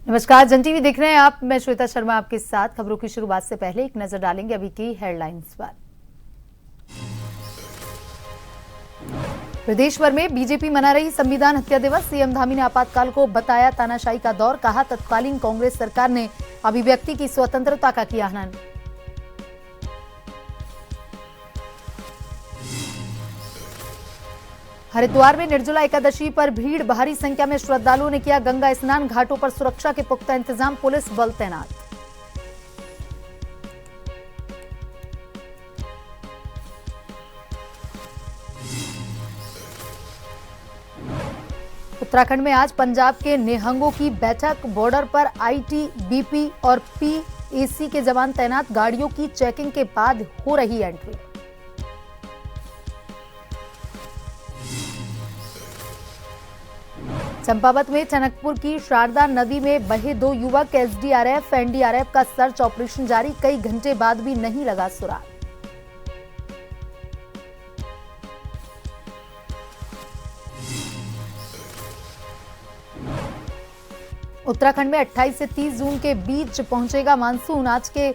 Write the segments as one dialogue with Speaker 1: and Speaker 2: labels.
Speaker 1: नमस्कार, जन टीवी देख रहे हैं आप। मैं श्वेता शर्मा आपके साथ। खबरों की शुरुआत से पहले एक नजर डालेंगे अभी की हेडलाइंस पर। प्रदेश भर में बीजेपी मना रही संविधान हत्या दिवस। सीएम धामी ने आपातकाल को बताया तानाशाही का दौर। कहा तत्कालीन कांग्रेस सरकार ने अभिव्यक्ति की स्वतंत्रता का किया हनन। हरिद्वार में निर्जला एकादशी पर भीड़। भारी संख्या में श्रद्धालुओं ने किया गंगा स्नान। घाटों पर सुरक्षा के पुख्ता इंतजाम, पुलिस बल तैनात। उत्तराखंड में आज पंजाब के निहंगों की बैठक। बॉर्डर पर आईटीबीपी और पीएसी के जवान तैनात। गाड़ियों की चेकिंग के बाद हो रही एंट्री। चंपावत में टनकपुर की शारदा नदी में बहे 2 युवक। एसडीआरएफ एनडीआरएफ का सर्च ऑपरेशन जारी। कई घंटे बाद भी नहीं लगा सुराग। उत्तराखंड में 28 से 30 जून के बीच पहुंचेगा मानसून। आज के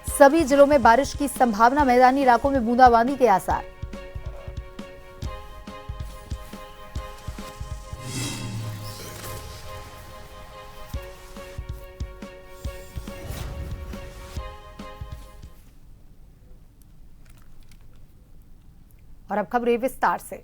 Speaker 1: सभी जिलों में बारिश की संभावना। मैदानी इलाकों में बूंदाबांदी के आसार। और अब खबरें विस्तार से।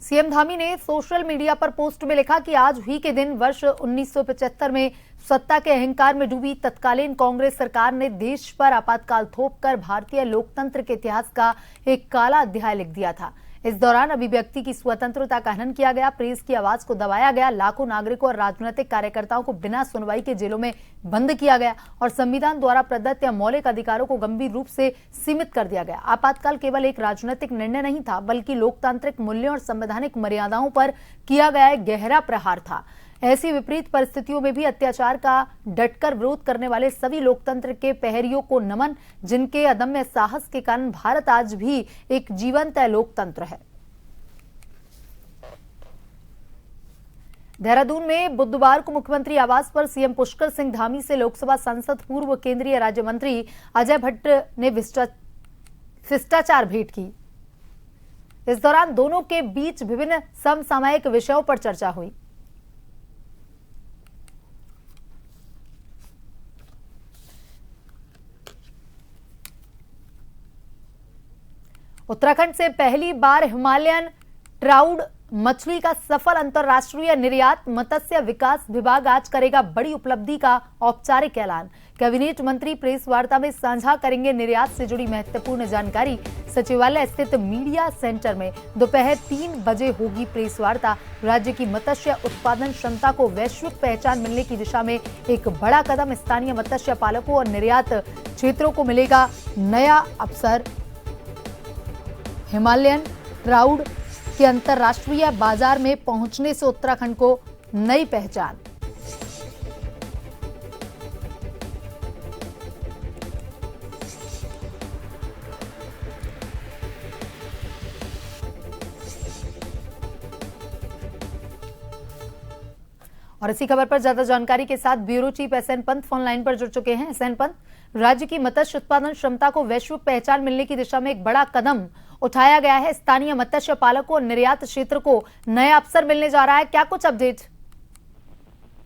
Speaker 1: सीएम धामी ने सोशल मीडिया पर पोस्ट में लिखा कि आज ही के दिन वर्ष 1975 में सत्ता के अहंकार में डूबी तत्कालीन कांग्रेस सरकार ने देश पर आपातकाल थोपकर भारतीय लोकतंत्र के इतिहास का एक काला अध्याय लिख दिया था। इस दौरान अभिव्यक्ति की स्वतंत्रता का हनन किया गया। प्रेस की आवाज को दबाया गया। लाखों नागरिकों और राजनीतिक कार्यकर्ताओं को बिना सुनवाई के जेलों में बंद किया गया और संविधान द्वारा प्रदत्त या मौलिक अधिकारों को गंभीर रूप से सीमित कर दिया गया। आपातकाल केवल एक राजनीतिक निर्णय नहीं था, बल्कि लोकतांत्रिक मूल्यों और संवैधानिक मर्यादाओं पर किया गया एक गहरा प्रहार था। ऐसी विपरीत परिस्थितियों में भी अत्याचार का डटकर विरोध करने वाले सभी लोकतंत्र के प्रहरियों को नमन, जिनके अदम्य साहस के कारण भारत आज भी एक जीवंत लोकतंत्र है। देहरादून में बुधवार को मुख्यमंत्री आवास पर सीएम पुष्कर सिंह धामी से लोकसभा सांसद पूर्व केंद्रीय राज्य मंत्री अजय भट्ट ने शिष्टाचार भेंट की। इस दौरान दोनों के बीच विभिन्न समसामयिक विषयों पर चर्चा हुई। उत्तराखंड से पहली बार हिमालयन ट्राउड मछली का सफल अंतर्राष्ट्रीय निर्यात। मत्स्य विकास विभाग आज करेगा बड़ी उपलब्धि का औपचारिक ऐलान। कैबिनेट मंत्री प्रेस वार्ता में साझा करेंगे निर्यात से जुड़ी महत्वपूर्ण जानकारी। सचिवालय स्थित मीडिया सेंटर में दोपहर 3 बजे होगी प्रेस वार्ता। राज्य की मत्स्य उत्पादन क्षमता को वैश्विक पहचान मिलने की दिशा में एक बड़ा कदम। स्थानीय मत्स्य पालकों और निर्यात क्षेत्रों को मिलेगा नया अवसर। हिमालयन ट्राउड के अंतर्राष्ट्रीय बाजार में पहुंचने से उत्तराखंड को नई पहचान। और इसी खबर पर ज्यादा जानकारी के साथ bureau chief S N Pant phone line पर जुड़ चुके हैं। एसएन पंत, राज्य की मत्स्य उत्पादन क्षमता को वैश्विक पहचान मिलने की दिशा में एक बड़ा कदम उठाया गया है। स्थानीय मत्स्य पालकों और निर्यात क्षेत्र को नया अवसर मिलने जा रहा है, क्या कुछ अपडेट?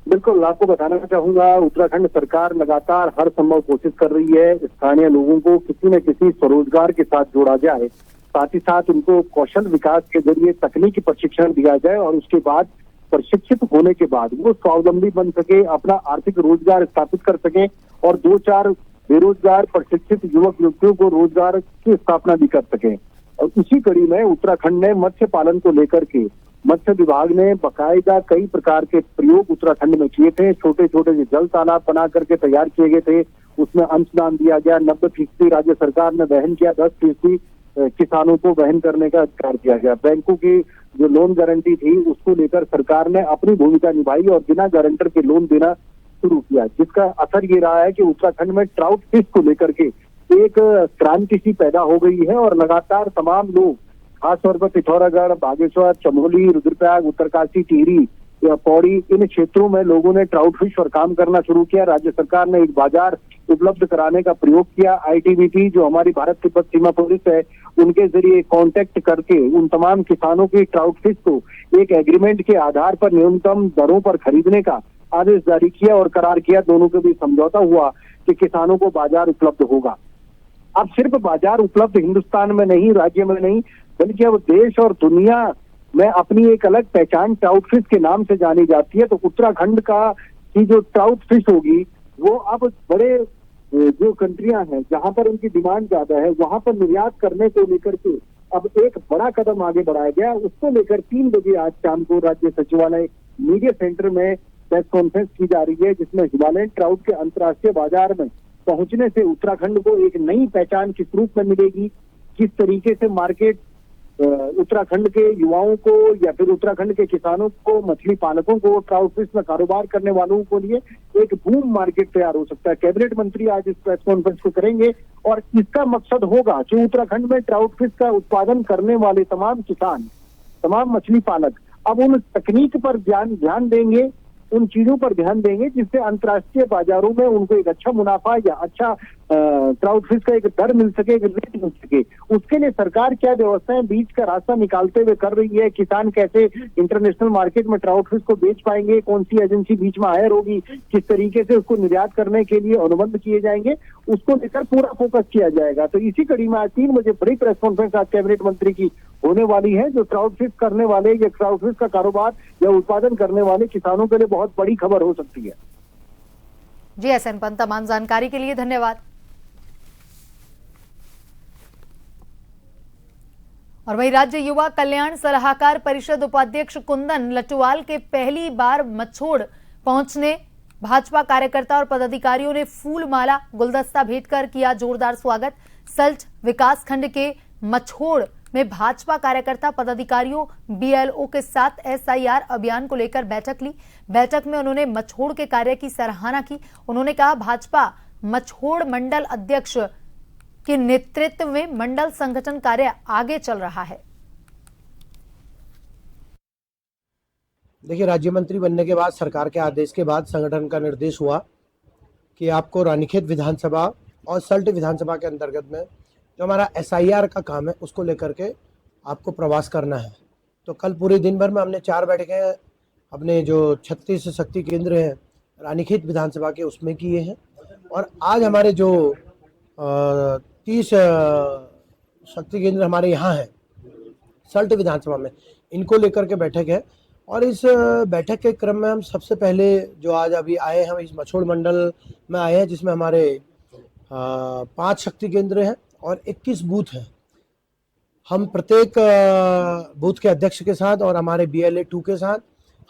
Speaker 2: बिल्कुल, आपको बताना चाहूंगा, उत्तराखंड सरकार लगातार हर संभव कोशिश कर रही है स्थानीय लोगों को किसी न किसी स्वरोजगार के साथ जोड़ा जाए, साथ ही साथ उनको कौशल विकास के जरिए तकनीकी प्रशिक्षण दिया जाए और उसके बाद प्रशिक्षित होने के बाद वो स्वावलंबी बन सके, अपना आर्थिक रोजगार स्थापित कर सके और 2-4 बेरोजगार प्रशिक्षित युवक युवतियों को रोजगार की स्थापना भी कर सके। और उसी कड़ी में उत्तराखंड ने मत्स्य पालन को लेकर के मत्स्य विभाग ने बाकायदा कई प्रकार के प्रयोग उत्तराखंड में किए थे। छोटे छोटे जल तालाब बना करके तैयार किए गए थे, उसमें अंशदान दिया गया। 90% राज्य सरकार ने वहन किया, 10% किसानों को वहन करने का अधिकार दिया गया। बैंकों की जो लोन गारंटी थी उसको लेकर सरकार ने अपनी भूमिका निभाई और बिना गारंटर के लोन देना शुरू किया, जिसका असर ये रहा है कि उत्तराखंड में ट्राउट फिश को लेकर के एक क्रांति सी पैदा हो गई है और लगातार तमाम लोग खासतौर पर पिथौरागढ़, बागेश्वर, चमोली, रुद्रप्रयाग, उत्तरकाशी, टिहरी या पौड़ी, इन क्षेत्रों में लोगों ने ट्राउट फिश पर काम करना शुरू किया। राज्य सरकार ने एक बाजार उपलब्ध कराने का प्रयोग किया। आईटीबीपी जो हमारी भारत तिब्बत सीमा पुलिस है, उनके जरिए कांटेक्ट करके उन तमाम किसानों की ट्राउट फिश को एक एग्रीमेंट के आधार पर न्यूनतम दरों पर खरीदने का आदेश जारी किया और करार किया। दोनों के बीच समझौता हुआ कि किसानों को बाजार उपलब्ध होगा। अब सिर्फ बाजार उपलब्ध हिंदुस्तान में नहीं, राज्य में नहीं, बल्कि अब देश और दुनिया में अपनी एक अलग पहचान ट्राउट फिश के नाम से जानी जाती है। तो उत्तराखंड की जो ट्राउट फिश होगी वो अब बड़े जो कंट्रियां हैं जहां पर उनकी डिमांड ज्यादा है, वहां पर निर्यात करने को लेकर के अब एक बड़ा कदम आगे बढ़ाया गया। उसको लेकर 3 बजे आज शाम को राज्य सचिवालय मीडिया सेंटर में प्रेस कॉन्फ्रेंस की जा रही है, जिसमें हिमालयन ट्राउट के अंतर्राष्ट्रीय बाजार में पहुंचने से उत्तराखंड को एक नई पहचान किस रूप में मिलेगी, किस तरीके से मार्केट उत्तराखंड के युवाओं को या फिर उत्तराखंड के किसानों को, मछली पालकों को, ट्राउट फिश में कारोबार करने वालों के लिए एक बूम मार्केट तैयार हो सकता है। कैबिनेट मंत्री आज इस प्रेस कॉन्फ्रेंस को करेंगे और इसका मकसद होगा कि उत्तराखंड में ट्राउट फिश का उत्पादन करने वाले तमाम किसान, तमाम मछली पालक अब उन तकनीक पर ध्यान देंगे, उन चीजों पर ध्यान देंगे जिससे अंतर्राष्ट्रीय बाजारों में उनको एक अच्छा मुनाफा या अच्छा ट्राउट फिश का एक दर मिल सके, एक रेट मिल सके। उसके लिए सरकार क्या व्यवस्थाएं बीच का रास्ता निकालते हुए कर रही है, किसान कैसे इंटरनेशनल मार्केट में ट्राउट फिश को बेच पाएंगे, कौन सी एजेंसी बीच में हायर होगी, किस तरीके से उसको निर्यात करने के लिए अनुबंध किए जाएंगे, उसको लेकर पूरा फोकस किया जाएगा। तो इसी कड़ी में आज 3 बजे बड़ी प्रेस कॉन्फ्रेंस आज कैबिनेट मंत्री की होने वाली है, जो ट्राउट फिश करने वाले या ट्राउट फिश का कारोबार या उत्पादन करने वाले किसानों के लिए बहुत बड़ी खबर हो सकती है।
Speaker 1: जी एसएन पंत, तमाम जानकारी के लिए धन्यवाद। और वहीं राज्य युवा कल्याण सलाहकार परिषद उपाध्यक्ष कुंदन लटवाल के पहली बार मछोड़ पहुंचने भाजपा कार्यकर्ता और पदाधिकारियों ने फूल माला गुलदस्ता भेंटकर किया जोरदार स्वागत। सल्ट विकास खंड के मछोड़ में भाजपा कार्यकर्ता पदाधिकारियों बीएलओ के साथ एसआईआर अभियान को लेकर बैठक ली। बैठक में उन्होंने मछोड़ के कार्य की सराहना की। उन्होंने कहा भाजपा मछोड़ मंडल अध्यक्ष के नेतृत्व में मंडल संगठन कार्य आगे चल रहा है।
Speaker 3: देखिए, राज्य मंत्री बनने के बाद सरकार के आदेश के बाद संगठन का निर्देश हुआ कि आपको रानीखेत विधानसभा और सल्ट विधानसभा के अंतर्गत में जो हमारा एसआईआर का काम है उसको लेकर के आपको प्रवास करना है। तो कल पूरे दिन भर में हमने 4 बैठकें अपने जो 36 शक्ति केंद्र हैं रानीखेत विधानसभा के उसमें किए हैं और आज हमारे जो 30 शक्ति केंद्र हमारे यहाँ हैं सल्ट विधानसभा में, इनको लेकर के बैठक है। और इस बैठक के क्रम में हम सबसे पहले जो आज अभी आए हैं, हम इस मछोड़ मंडल में आए हैं जिसमें हमारे 5 शक्ति केंद्र हैं और 21 बूथ हैं। हम प्रत्येक बूथ के अध्यक्ष के साथ और हमारे BLA 2 के साथ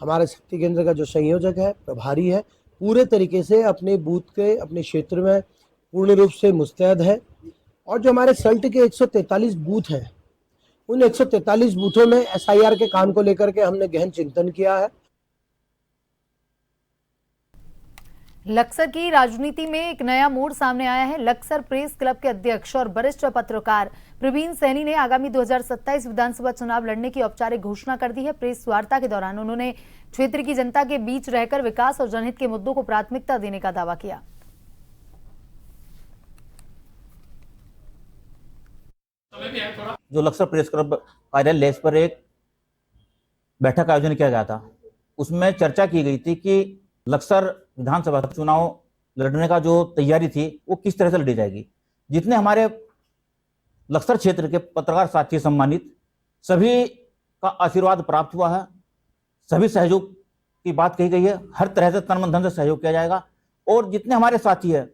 Speaker 3: हमारे शक्ति केंद्र का जो संयोजक है, प्रभारी है, पूरे तरीके से अपने बूथ के अपने क्षेत्र में पूर्ण रूप से मुस्तैद है। और जो हमारे सल्ट के 143 बूथ हैं, उन 143 बूथों में एसआईआर के काम को लेकर के हमने गहन चिंतन किया है।
Speaker 1: लक्सर की राजनीति में एक नया मोड़ सामने आया है। लक्सर प्रेस क्लब के अध्यक्ष और वरिष्ठ पत्रकार प्रवीण सैनी ने आगामी 2027 विधानसभा चुनाव लड़ने की औपचारिक घोषणा कर दी है। प्रेस वार्ता के दौरान उन्होंने क्षेत्र की जनता के बीच रहकर विकास और जनहित के मुद्दों को प्राथमिकता देने का दावा किया।
Speaker 4: जो लक्सर प्रेस क्लब कार्यालय लेस पर एक बैठक का आयोजन किया गया था, उसमें चर्चा की गई थी कि लक्सर विधानसभा चुनाव लड़ने का जो तैयारी थी वो किस तरह से लड़ी जाएगी। जितने हमारे लक्सर क्षेत्र के पत्रकार साथी सम्मानित, सभी का आशीर्वाद प्राप्त हुआ है, सभी सहयोग की बात कही गई है, हर तरह से तन मन धन से सहयोग किया जाएगा। और जितने हमारे साथी हैं,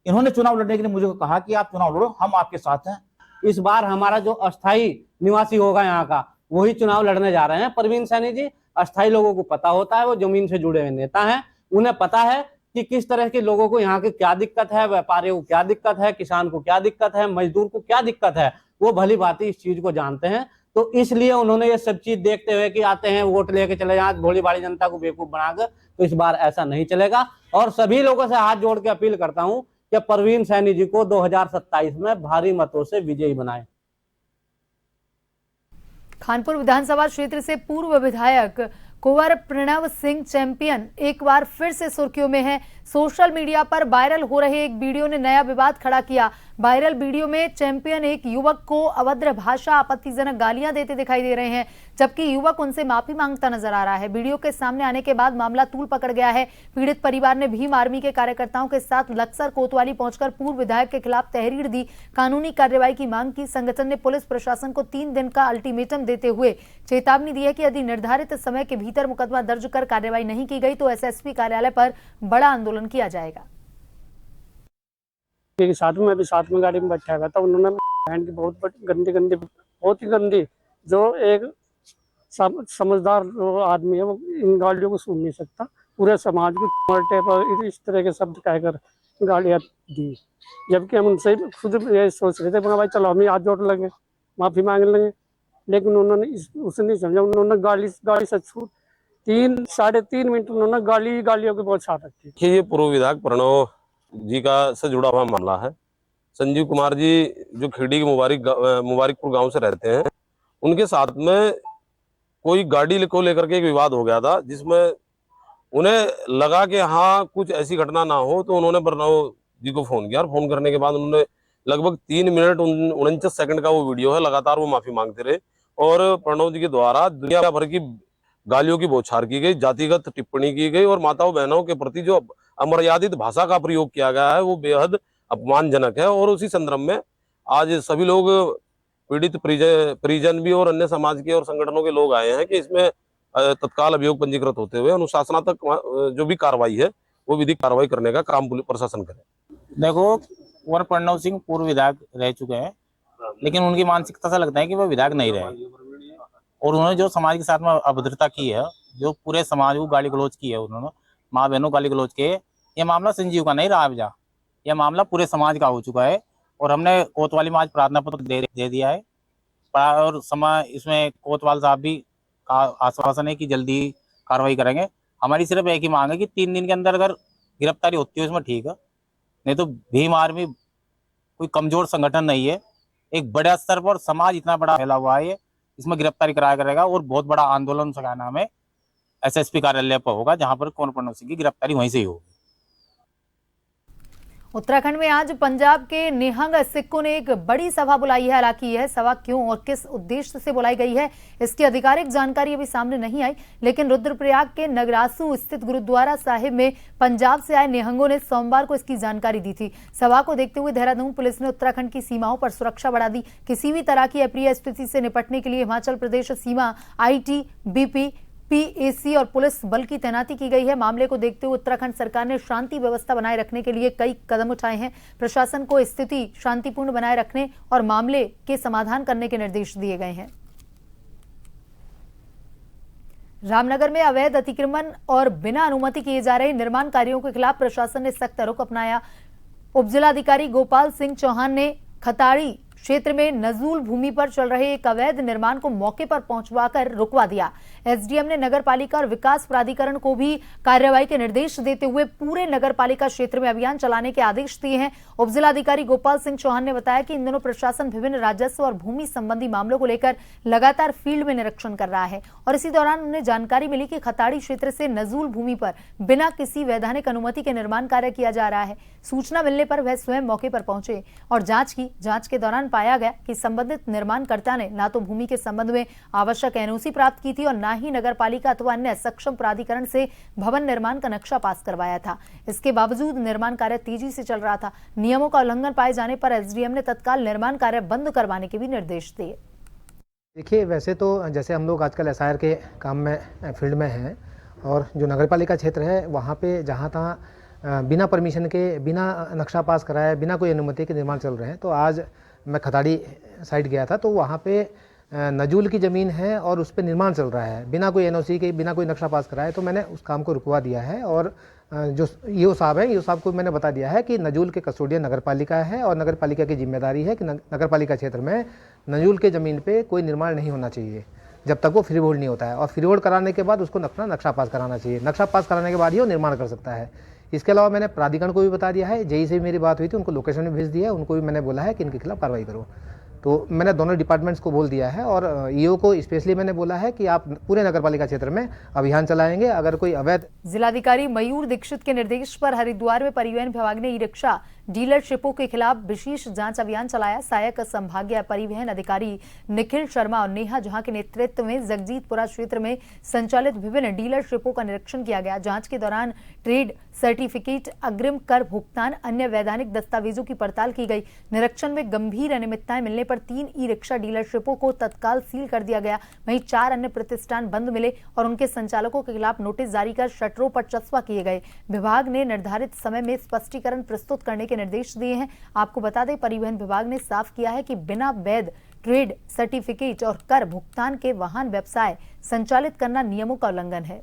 Speaker 4: इन्होंने चुनाव लड़ने के लिए मुझे कहा कि आप चुनाव लड़ो, हम आपके साथ हैं।
Speaker 5: इस बार हमारा जो अस्थाई निवासी होगा यहाँ का, वही चुनाव लड़ने जा रहे हैं। प्रवीण सैनी जी अस्थाई लोगों को पता होता है, वो जमीन से जुड़े हुए नेता हैं, उन्हें पता है कि किस तरह के लोगों को यहाँ की क्या दिक्कत है, व्यापारियों को क्या दिक्कत है, किसान को क्या दिक्कत है, मजदूर को क्या दिक्कत है, वो भली भांति इस चीज को जानते हैं। तो इसलिए उन्होंने ये सब चीज देखते हुए कि आते हैं वोट लेके चले जाए भोली भाली जनता को बेवकूफ बनाकर, तो इस बार ऐसा नहीं चलेगा। और सभी लोगों से हाथ जोड़ के अपील करता हूं कि प्रवीण सैनी जी को 2027 में भारी मतों से विजयी बनाएं।
Speaker 1: खानपुर विधानसभा क्षेत्र से पूर्व विधायक कुंवर प्रणव सिंह चैंपियन एक बार फिर से सुर्खियों में है। सोशल मीडिया पर वायरल हो रहे एक वीडियो ने नया विवाद खड़ा किया। वायरल वीडियो में चैंपियन एक युवक को अभद्र भाषा, आपत्तिजनक गालियां देते दिखाई दे रहे हैं, जबकि युवक उनसे माफी मांगता नजर आ रहा है। वीडियो के सामने आने के बाद मामला तूल पकड़ गया है। पीड़ित परिवार ने भीम आर्मी के कार्यकर्ताओं के साथ लक्सर कोतवाली पहुंचकर पूर्व विधायक के खिलाफ तहरीर दी, कानूनी कार्रवाई की मांग की। संगठन ने पुलिस प्रशासन को 3 दिन का अल्टीमेटम देते हुए चेतावनी दी है कि यदि निर्धारित समय के भीतर मुकदमा दर्ज कर कार्रवाई नहीं की गई तो एसएसपी कार्यालय पर बड़ा आंदोलन किया जाएगा।
Speaker 6: साथ में मैं भी साथ में गाड़ी में बैठा हुआ था। उन्होंने बहन की बहुत ही गंदी जो एक समझदार आदमी है वो इन गालियों को सुन नहीं सकता। पूरे समाज को मल्टे पर इस तरह के शब्द कहकर गालियां दी, जबकि हम उनसे खुद ये सोच रहे थे भाई चलो हम हाथ जोड़ लेंगे, माफी मांग लेंगे, लेकिन उन्होंने उसे नहीं समझा। उन्होंने गाली से छूट 3-3.5 मिनट उन्होंने गालियों की बहुत साथ रखी।
Speaker 7: ये पूर्व विधायक प्रणव जी का से जुड़ा हुआ मामला है। संजीव कुमार जी जो खिरडी के मुबारकपुर गांव से रहते हैं, उनके साथ में कोई गाड़ी को लेकर के एक विवाद हो गया था, जिसमें उन्हें लगा कि हाँ कुछ ऐसी घटना ना हो, तो उन्होंने प्रणव जी को फोन किया और फोन करने के बाद उन्होंने लगभग 3 मिनट 49 सेकंड का वो वीडियो है, लगातार वो माफी मांगते रहे और प्रणव जी के द्वारा दुनिया भर की गालियों की बौछार की गई, जातिगत टिप्पणी की गई और माताओं बहनों के प्रति जो अमर्यादित भाषा का प्रयोग किया गया है वो बेहद अपमानजनक है। और उसी संदर्भ में आज सभी लोग पीड़ित परिजन भी और अन्य समाज के और संगठनों के लोग आए हैं कि इसमें तत्काल अभियोग पंजीकृत होते हुए अनुशासनात्मक जो भी कार्रवाई है वो विधिक कार्रवाई करने का काम पुलिस प्रशासन करे।
Speaker 4: देखो, कुंवर प्रणव सिंह पूर्व विधायक रह चुके हैं, लेकिन उनकी मानसिकता से लगता है कि वो विधायक नहीं रहे और उन्होंने जो समाज के साथ में अभद्रता की है, जो पूरे समाज को गाली गलौज की है, उन्होंने माँ बहनों को गाली गलौज किए, ये मामला संजीव का नहीं रहा अभी, यह मामला पूरे समाज का हो चुका है और हमने कोतवाली में आज प्रार्थना पत्र दे दिया है और इसमें कोतवाल साहब भी का आश्वासन है कि जल्दी कार्रवाई करेंगे। हमारी सिर्फ एक ही मांग है कि 3 दिन के अंदर अगर गिरफ्तारी होती है उसमें ठीक है, नहीं तो भीम आर्मी कोई कमजोर संगठन नहीं है, एक बड़े स्तर पर समाज इतना बड़ा फैला हुआ है, इसमें गिरफ्तारी कराया करेगा और बहुत बड़ा आंदोलन का नाम है एसएसपी कार्यालय पर होगा, जहां पर कुंवर प्रणव सिंह की गिरफ्तारी वहीं से ही होगी।
Speaker 1: उत्तराखंड में आज पंजाब के निहंग सिखों ने एक बड़ी सभा बुलाई है। हालांकि यह सभा क्यों और किस उद्देश्य से बुलाई गई है इसकी आधिकारिक जानकारी अभी सामने नहीं आई, लेकिन रुद्रप्रयाग के नगरासू स्थित गुरुद्वारा साहिब में पंजाब से आए निहंगों ने सोमवार को इसकी जानकारी दी थी। सभा को देखते हुए देहरादून पुलिस ने उत्तराखंड की सीमाओं पर सुरक्षा बढ़ा दी। किसी भी तरह की अप्रिय स्थिति से निपटने के लिए हिमाचल प्रदेश सीमा आईटीबीपी, पीएसी और पुलिस बल की तैनाती की गई है। मामले को देखते हुए उत्तराखंड सरकार ने शांति व्यवस्था बनाए रखने के लिए कई कदम उठाए हैं। प्रशासन को स्थिति शांतिपूर्ण बनाए रखने और मामले के समाधान करने के निर्देश दिए गए हैं। रामनगर में अवैध अतिक्रमण और बिना अनुमति किए जा रहे निर्माण कार्यों के खिलाफ प्रशासन ने सख्त रुख अपनाया। उपजिलाधिकारी गोपाल सिंह चौहान ने खताड़ी क्षेत्र में नजूल भूमि पर चल रहे एक अवैध निर्माण को मौके पर पहुंचवाकर रुकवा दिया। एसडीएम ने नगरपालिका और विकास प्राधिकरण को भी कार्रवाई के निर्देश देते हुए पूरे नगरपालिका क्षेत्र में अभियान चलाने के आदेश दिए हैं। उपजिलाधिकारी गोपाल सिंह चौहान ने बताया कि इन दिनों प्रशासन विभिन्न राजस्व और भूमि संबंधी मामलों को लेकर लगातार फील्ड में निरीक्षण कर रहा है और इसी दौरान उन्हें जानकारी मिली कि खताड़ी क्षेत्र से नजूल भूमि पर बिना किसी वैधानिक अनुमति के निर्माण कार्य किया जा रहा है। सूचना मिलने पर वह स्वयं मौके पर पहुंचे और जांच की। जांच के दौरान पाया गया कि संबंधित निर्माणकर्ता ने ना तो भूमि के संबंध में आवश्यक एनओसी प्राप्त की थी और ना ही नगरपालिका अथवा अन्य सक्षम प्राधिकरण से भवन निर्माण का नक्शा पास करवाया था। इसके बावजूद निर्माण कार्य तेजी से चल रहा था। नियमों का उल्लंघन पाए जाने पर एसडीएम ने तत्काल निर्माण कार्य बंद करवाने के भी निर्देश दिए।
Speaker 8: देखिए, वैसे तो जैसे हम लोग आजकल एसआईआर के काम में फील्ड में हैं और जो नगरपालिका क्षेत्र है वहाँ पे जहाँ तहाँ बिना परमिशन के, बिना नक्शा पास कराए, बिना कोई अनुमति के निर्माण चल रहे हैं। तो आज मैं खताड़ी साइड गया था तो वहाँ पे नजूल की ज़मीन है और उस पर निर्माण चल रहा है बिना कोई एनओसी के, बिना कोई नक्शा पास कराए। तो मैंने उस काम को रुकवा दिया है और जो ईओ साहब है, ईओ साहब को मैंने बता दिया है कि नजूल के कस्टोडियन नगरपालिका है और नगरपालिका की जिम्मेदारी है कि नगरपालिका क्षेत्र में नजूल के ज़मीन पे कोई निर्माण नहीं होना चाहिए जब तक वो फ्री होल्ड नहीं होता है, और फ्री होल्ड कराने के बाद उसको अपना नक्शा पास कराना चाहिए। नक्शा पास कराने के बाद ही वो निर्माण कर सकता है। इसके अलावा मैंने प्राधिकरण को भी बता दिया है, जेई से भी मेरी बात हुई थी, उनको लोकेशन में भेज दिया है, उनको भी मैंने बोला है कि इनके खिलाफ कार्रवाई करो। तो मैंने दोनों डिपार्टमेंट्स को बोल दिया है और ईओ को स्पेशली मैंने बोला है कि आप पूरे नगरपालिका क्षेत्र में अभियान चलाएंगे। अगर कोई अवैध
Speaker 1: जिलाधिकारी मयूर दीक्षित के निर्देश पर हरिद्वार में परिवहन विभाग ने ई रिक्शा डीलरशिपों के खिलाफ विशेष जांच अभियान चलाया। सहायक संभागीय परिवहन अधिकारी निखिल शर्मा और नेहा जहां के नेतृत्व में जगजीतपुरा क्षेत्र में संचालित विभिन्न डीलरशिपों का निरीक्षण किया गया। जांच के दौरान ट्रेड सर्टिफिकेट, अग्रिम कर भुगतान, अन्य वैधानिक दस्तावेजों की पड़ताल की गई। निरीक्षण में गंभीर अनियमितताएं मिलने पर 3 ई रिक्शा डीलरशिपों को तत्काल सील कर दिया गया। वहीं 4 अन्य प्रतिष्ठान बंद मिले और उनके संचालकों के खिलाफ नोटिस जारी कर शटरों पर चस्पा किए गए। विभाग ने निर्धारित समय में स्पष्टीकरण प्रस्तुत करने के निर्देश दिए हैं। आपको बता दें, परिवहन विभाग ने साफ किया है कि बिना वैध ट्रेड सर्टिफिकेट और कर भुगतान के वाहन व्यवसाय संचालित करना नियमों का उल्लंघन है।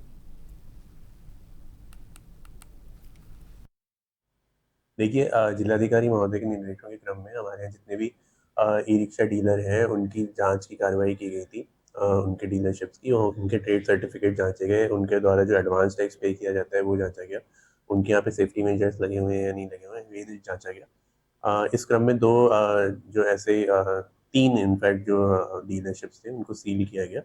Speaker 9: देखिए, जिलाधिकारी महोदय के निर्देशों के क्रम में हमारे यहाँ जितने भी ई रिक्शा डीलर हैं उनकी जांच की कार्रवाई की गई थी। उनके डीलरशिप्स की और उनके ट्रेड सर्टिफिकेट जांचे गए। उनके द्वारा जो एडवांस टैक्स पे किया जाता है वो जांचा गया। उनके यहाँ पे सेफ्टी मेजर्स लगे हुए हैं या नहीं लगे हुए हैं ये जांचा गया। इस क्रम में 2 जो ऐसे 3 इनफैक्ट जो डीलरशिप्स थे उनको सील किया गया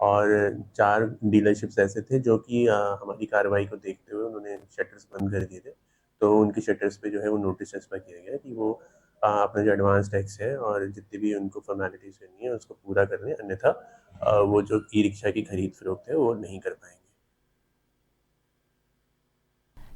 Speaker 9: और 4 डीलरशिप्स ऐसे थे जो कि हमारी कार्रवाई को देखते हुए उन्होंने शटर्स बंद कर दिए थे। तो उनके शटर्स पे जो है वो नोटिस चस्पा किया गया कि वो अपना जो एडवांस टैक्स है और जितनी भी उनको फॉर्मेलिटीज करनी है उसको पूरा कर लें, अन्यथा वो जो ई रिक्शा की खरीद फरोख्त है वो नहीं कर पाएंगे।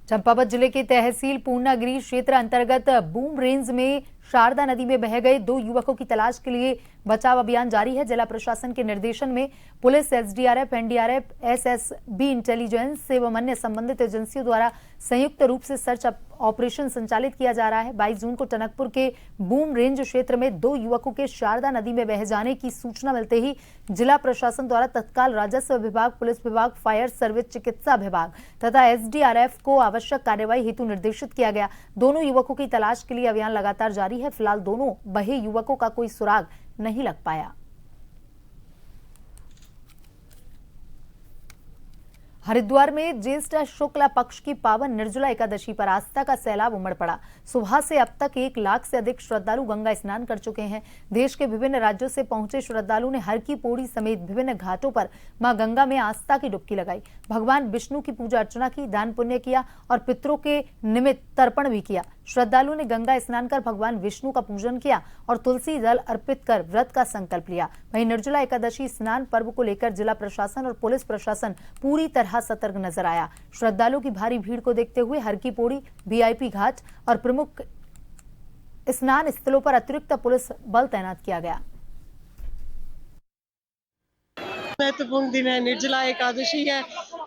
Speaker 1: चंपावत जिले के तहसील पूर्णागिरी क्षेत्र अंतर्गत बूम रेंज में शारदा नदी में बह गए 2 युवकों की तलाश के लिए बचाव अभियान जारी है। जिला प्रशासन के निर्देशन में police, SDRF, NDRF, SSB intelligence एवं अन्य संबंधित एजेंसियों द्वारा संयुक्त रूप से सर्च ऑपरेशन संचालित किया जा रहा है। 22 जून को टनकपुर के बूम रेंज क्षेत्र में 2 युवकों के शारदा नदी में बह जाने की सूचना मिलते ही जिला प्रशासन द्वारा तत्काल राजस्व विभाग, पुलिस विभाग, फायर सर्विस, चिकित्सा विभाग तथा एसडीआरएफ को आवश्यक कार्यवाही हेतु निर्देशित किया गया। दोनों युवकों की तलाश के लिए अभियान लगातार जारी है। फिलहाल दोनों बहे युवकों का कोई सुराग नहीं लग पाया। हरिद्वार में ज्येष्ठ शुक्ला पक्ष की पावन निर्जला एकादशी पर आस्था का सैलाब उमड़ पड़ा। सुबह से अब तक 1 लाख से अधिक श्रद्धालु गंगा स्नान कर चुके हैं। देश के विभिन्न राज्यों से पहुंचे श्रद्धालु ने हर की पौड़ी समेत विभिन्न घाटों पर मां गंगा में आस्था की डुबकी लगाई। भगवान विष्णु की पूजा अर्चना की, दान पुण्य किया और पितरों के निमित्त तर्पण भी किया। श्रद्धालु ने गंगा स्नान कर भगवान विष्णु का पूजन किया और तुलसी जल अर्पित कर व्रत का संकल्प लिया। वहीं निर्जला एकादशी स्नान पर्व को लेकर जिला प्रशासन और पुलिस प्रशासन पूरी तरह सतर्क नजर आया। श्रद्धालुओं की भारी भीड़ को देखते हुए हर की पौड़ी, वीआईपी घाट और प्रमुख स्नान स्थलों पर अतिरिक्त पुलिस बल तैनात किया गया।
Speaker 10: महत्वपूर्ण दिन है, निर्जला एकादशी है।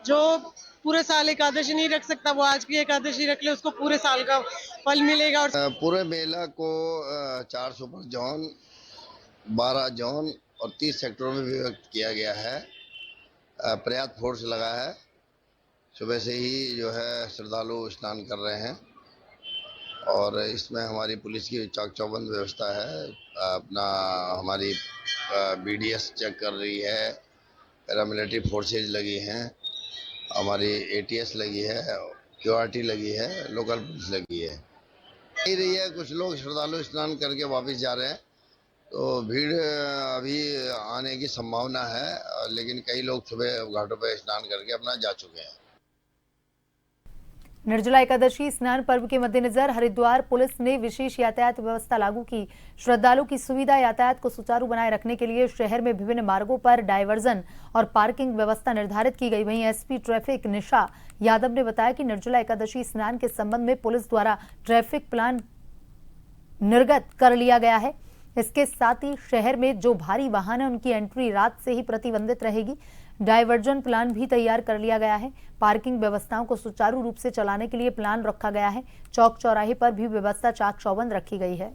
Speaker 10: जो पूरे साल एकादशी नहीं रख सकता वो आज की एकादशी रख ले, उसको पूरे साल का फल मिलेगा। और
Speaker 11: पूरे मेला को 4 सुपर जोन, 12 जोन और 30 सेक्टरों में विभक्त किया गया है। पर्याप्त फोर्स लगा है। सुबह से ही जो है श्रद्धालु स्नान कर रहे हैं और इसमें हमारी पुलिस की चाक चौबंद व्यवस्था है। अपना हमारी बीडीएस चेक कर रही है, पैरामिलिट्री फोर्सेज लगी हैं, हमारी एटीएस लगी है, क्यूआरटी लगी है, लोकल पुलिस लगी है। नहीं रही है, कुछ लोग श्रद्धालु स्नान करके वापस जा रहे हैं तो भीड़ अभी आने की संभावना है, लेकिन कई लोग सुबह घाटों पर स्नान करके अपना जा चुके हैं।
Speaker 1: निर्जला एकादशी स्नान पर्व के मद्देनजर हरिद्वार पुलिस ने विशेष यातायात व्यवस्था लागू की। श्रद्धालुओं की सुविधा यातायात को सुचारू बनाए रखने के लिए शहर में विभिन्न मार्गों पर डायवर्जन और पार्किंग व्यवस्था निर्धारित की गई। वहीं एसपी ट्रैफिक निशा यादव ने बताया कि निर्जला एकादशी स्नान के संबंध में पुलिस द्वारा ट्रैफिक प्लान निर्गत कर लिया गया है। इसके साथ ही शहर में जो भारी वाहन है उनकी एंट्री रात से ही प्रतिबंधित रहेगी। डायवर्जन प्लान भी तैयार कर लिया गया है। पार्किंग व्यवस्थाओं को सुचारू रूप से चलाने के लिए प्लान रखा गया है। चौक चौराहे पर भी व्यवस्था चाक चौबंद रखी गई है।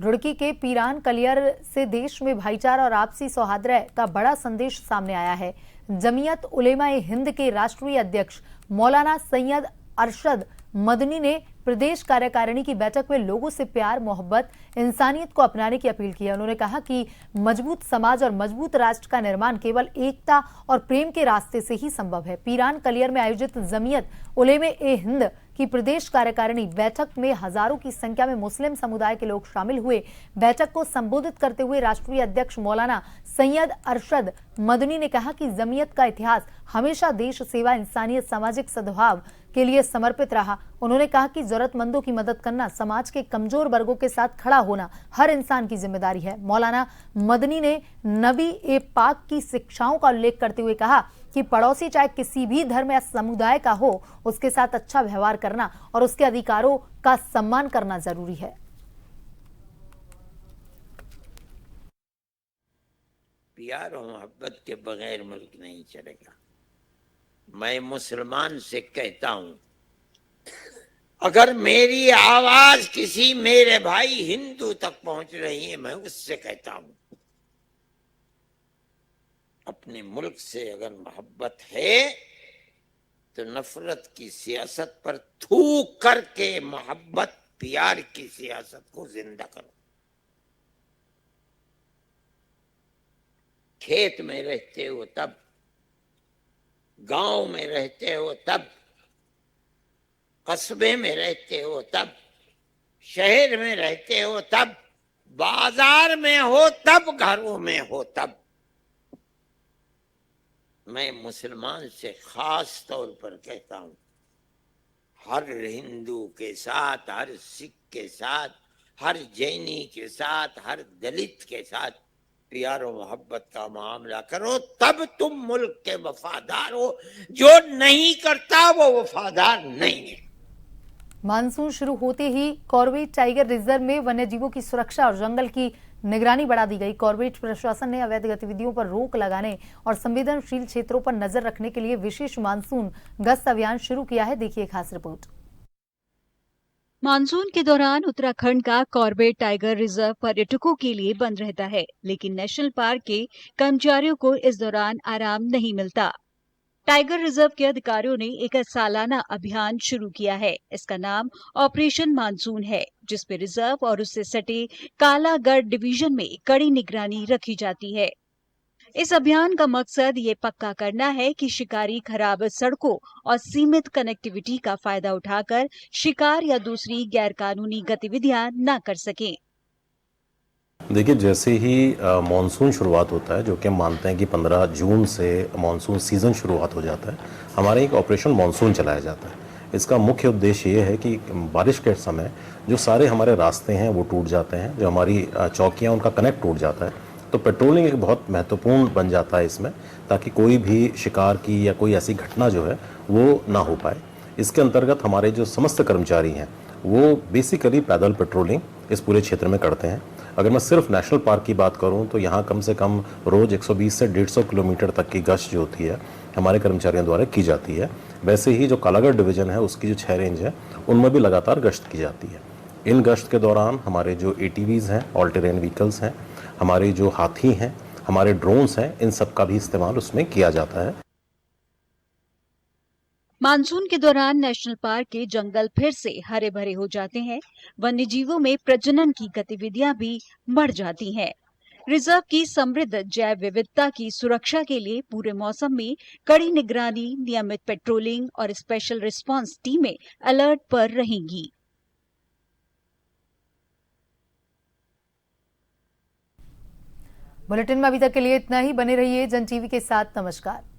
Speaker 1: रुड़की के पीरान कलियर से देश में भाईचारा और आपसी सौहार्द का बड़ा संदेश सामने आया है। जमीयत उलेमा-ए हिंद के राष्ट्रीय अध्यक्ष मौलाना सैयद अरशद मदनी ने प्रदेश कार्यकारिणी की बैठक में लोगों से प्यार, मोहब्बत, इंसानियत को अपनाने की अपील की है। उन्होंने कहा कि मजबूत समाज और मजबूत राष्ट्र का निर्माण केवल एकता और प्रेम के रास्ते से ही संभव है। पीरान कलियर में आयोजित जमीयत उलेमा-ए हिंद कि प्रदेश कार्यकारिणी बैठक में हजारों की संख्या में मुस्लिम समुदाय के लोग शामिल हुए। बैठक को संबोधित करते हुए राष्ट्रीय अध्यक्ष मौलाना सैयद अरशद मदनी ने कहा कि जमीयत का इतिहास हमेशा देश सेवा, इंसानियत, सामाजिक सद्भाव के लिए समर्पित रहा। उन्होंने कहा कि जरूरतमंदों की मदद करना, समाज के कमजोर वर्गों के साथ खड़ा होना हर इंसान की जिम्मेदारी है। मौलाना मदनी ने नबी ए पाक की शिक्षाओं का उल्लेख करते हुए कहा कि पड़ोसी चाहे किसी भी धर्म या समुदाय का हो, उसके साथ अच्छा व्यवहार करना और उसके अधिकारों का सम्मान करना जरूरी है।
Speaker 12: प्यार और मोहब्बत के बगैर मुल्क नहीं चलेगा। मैं मुसलमान से कहता हूं, अगर मेरी आवाज किसी मेरे भाई हिंदू तक पहुंच रही है, मैं उससे कहता हूं, अपने मुल्क से अगर मोहब्बत है तो नफरत की सियासत पर थूक करके मोहब्बत, प्यार की सियासत को जिंदा करो। खेत में रहते हो तब, गांव में रहते हो तब, कस्बे में रहते हो तब, शहर में रहते हो तब, बाजार में हो तब, घरों में हो तब। मैं मुसलमान से खास तौर पर कहता हूं, हर हिंदू के साथ, हर सिख के साथ, हर जैनी के साथ, हर दलित के साथ प्यार और मोहब्बत का मामला करो, तब तुम मुल्क के वफादार हो। जो नहीं करता वो वफादार नहीं है।
Speaker 1: मानसून शुरू होते ही कॉर्बेट टाइगर रिजर्व में वन्यजीवों की सुरक्षा और जंगल की निगरानी बढ़ा दी गई। कॉर्बेट प्रशासन ने अवैध गतिविधियों पर रोक लगाने और संवेदनशील क्षेत्रों पर नजर रखने के लिए विशेष मानसून गश्त अभियान शुरू किया है। देखिए खास रिपोर्ट।
Speaker 13: मानसून के दौरान उत्तराखंड का कॉर्बेट टाइगर रिजर्व पर्यटकों के लिए बंद रहता है, लेकिन नेशनल पार्क के कर्मचारियों को इस दौरान आराम नहीं मिलता। टाइगर रिजर्व के अधिकारियों ने एक सालाना अभियान शुरू किया है। इसका नाम ऑपरेशन मानसून है, जिसपे रिजर्व और उससे सटे कालागढ़ डिवीजन में कड़ी निगरानी रखी जाती है। इस अभियान का मकसद ये पक्का करना है कि शिकारी खराब सड़कों और सीमित कनेक्टिविटी का फायदा उठाकर शिकार या दूसरी गैरकानूनी गतिविधियां न कर सकें।
Speaker 14: देखिए, जैसे ही मानसून शुरुआत होता है, जो कि हम मानते हैं कि 15 जून से मानसून सीज़न शुरुआत हो जाता है, हमारे एक ऑपरेशन मानसून चलाया जाता है। इसका मुख्य उद्देश्य ये है कि बारिश के समय जो सारे हमारे रास्ते हैं वो टूट जाते हैं, जो हमारी चौकियाँ उनका कनेक्ट टूट जाता है, तो पेट्रोलिंग एक बहुत महत्वपूर्ण बन जाता है इसमें, ताकि कोई भी शिकार की या कोई ऐसी घटना जो है वो ना हो पाए। इसके अंतर्गत हमारे जो समस्त कर्मचारी हैं वो बेसिकली पैदल पेट्रोलिंग इस पूरे क्षेत्र में करते हैं। अगर मैं सिर्फ नेशनल पार्क की बात करूं तो यहाँ कम से कम रोज़ 120 से 150 किलोमीटर तक की गश्त जो होती है हमारे कर्मचारियों द्वारा की जाती है। वैसे ही जो कालागढ़ डिवीज़न है उसकी जो 6 रेंज है उनमें भी लगातार गश्त की जाती है। इन गश्त के दौरान हमारे जो ATVs हैं, ऑल टेरेन व्हीकल्स हैं, हमारे जो हाथी हैं, हमारे ड्रोन्स हैं, इन सब का भी इस्तेमाल उसमें किया जाता है।
Speaker 13: मानसून के दौरान नेशनल पार्क के जंगल फिर से हरे भरे हो जाते हैं। वन्यजीवों में प्रजनन की गतिविधियां भी बढ़ जाती हैं। रिजर्व की समृद्ध जैव विविधता की सुरक्षा के लिए पूरे मौसम में कड़ी निगरानी, नियमित पेट्रोलिंग और स्पेशल रिस्पांस टीमें अलर्ट पर रहेंगी।
Speaker 1: बुलेटिन में अभी तक के लिए इतना ही। बने रहिए जन टीवी के साथ। नमस्कार।